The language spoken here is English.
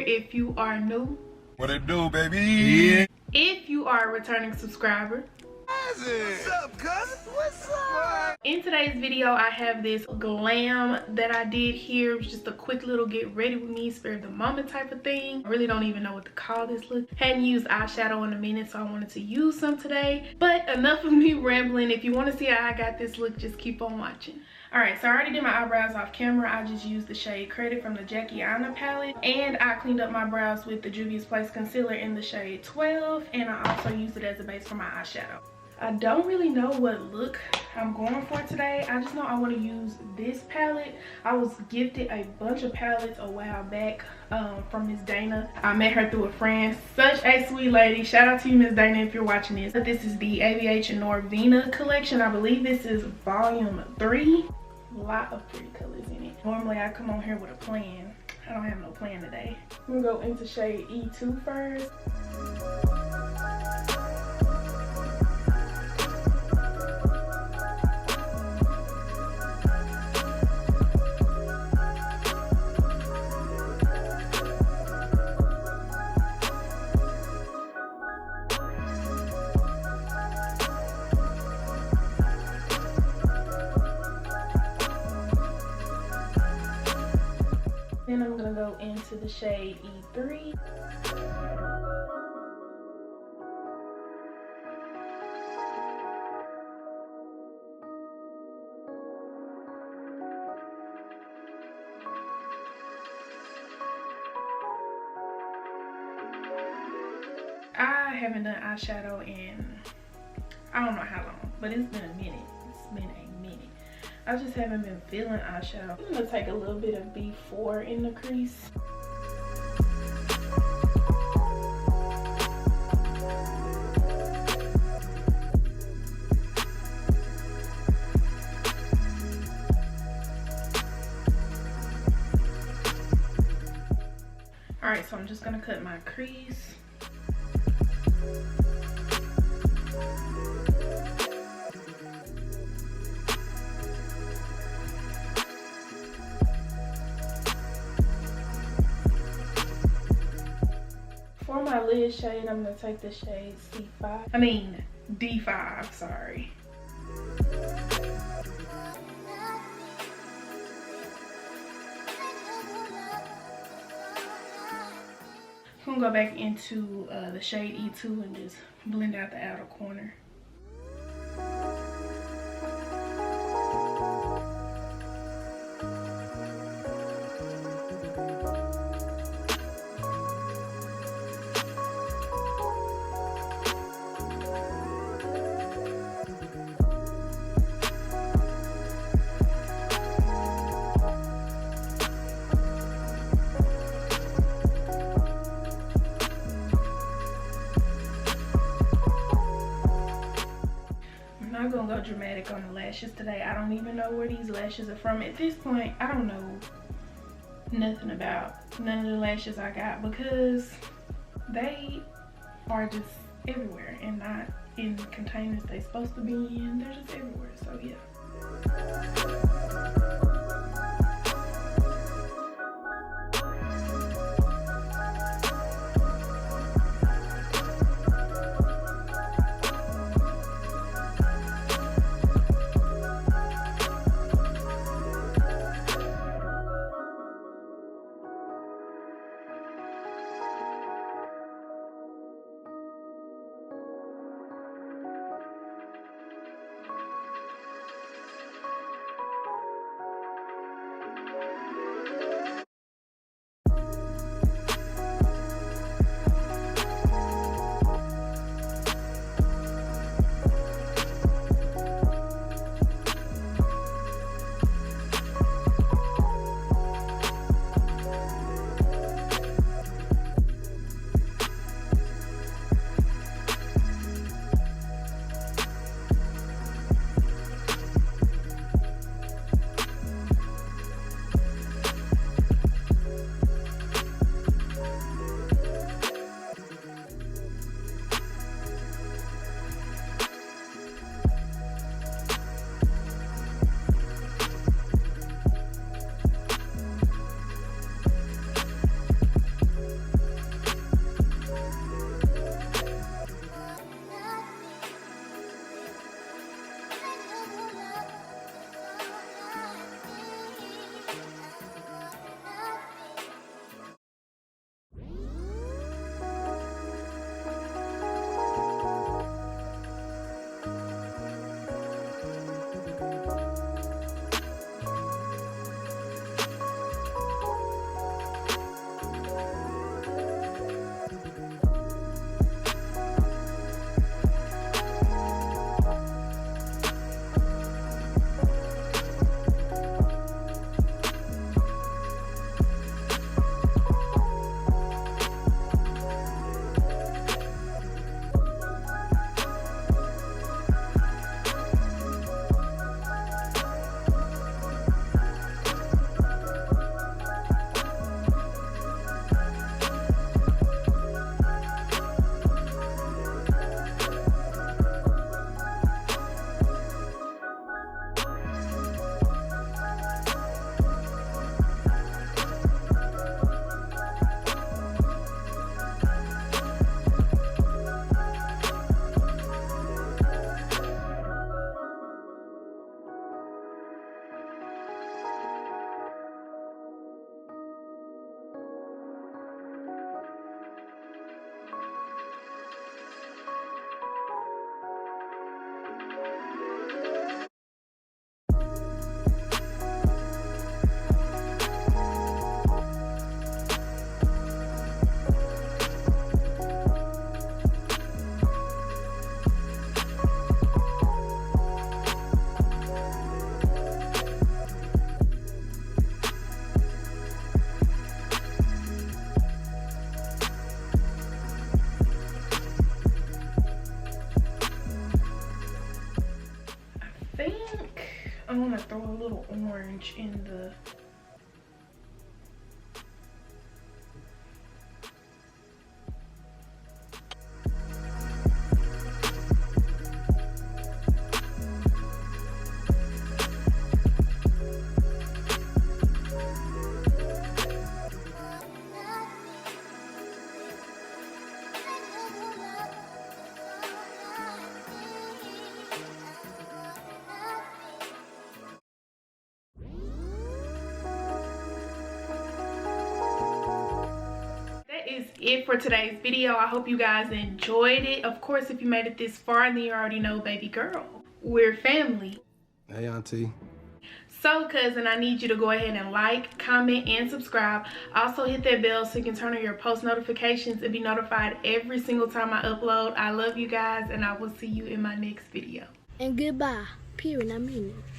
If you are new, what it do, baby? Yeah. If you are a returning subscriber, what's up, cousin? What's up? In today's video, I have this glam that I did here. It was just a quick little get ready with me, spare the moment type of thing. I really don't even know what to call this look. Hadn't used eyeshadow in a minute, so I wanted to use some today. But enough of me rambling. If you want to see how I got this look, just keep on watching. Alright, so I already did my eyebrows off camera. I just used the shade Credit from the Aina palette. And I cleaned up my brows with the Juvia's Place concealer in the shade 12. And I also used it as a base for my eyeshadow. I don't really know what look I'm going for today. I just know I want to use this palette. I was gifted a bunch of palettes a while back from Miss Dana. I met her through a friend. Such a sweet lady. Shout out to you, Miss Dana, if you're watching this. This is the AVH and Norvina collection. I believe this is volume 3. A lot of pretty colors in it. Normally I come on here with a plan. I don't have no plan today. I'm gonna go into shade E2 first. Then I'm gonna go into the shade E3. I haven't done eyeshadow in I don't know how long, but it's been a minute. It's been a minute. I just haven't been feeling eyeshadow. I'm gonna take a little bit of B4 in the crease. Alright, so I'm just gonna cut my crease. For my lid shade, I'm going to take the shade D5, sorry. I'm going to go back into the shade E2 and just blend out the outer corner. I'm gonna go dramatic on the lashes today. I don't even know where these lashes are from. At this point, I don't know nothing about none of the lashes I got because they are just everywhere and not in containers they're supposed to be in. They're just everywhere, so yeah. I want to throw a little orange in the... Is it for today's video. I hope you guys enjoyed it. Of course, if you made it this far, then you already know, baby girl, we're family. Hey auntie. So cousin, I need you to go ahead and like, comment, and subscribe. Also hit that bell so you can turn on your post notifications and be notified every single time I upload. I love you guys, and I will see you in my next video. And goodbye. Period. I mean it.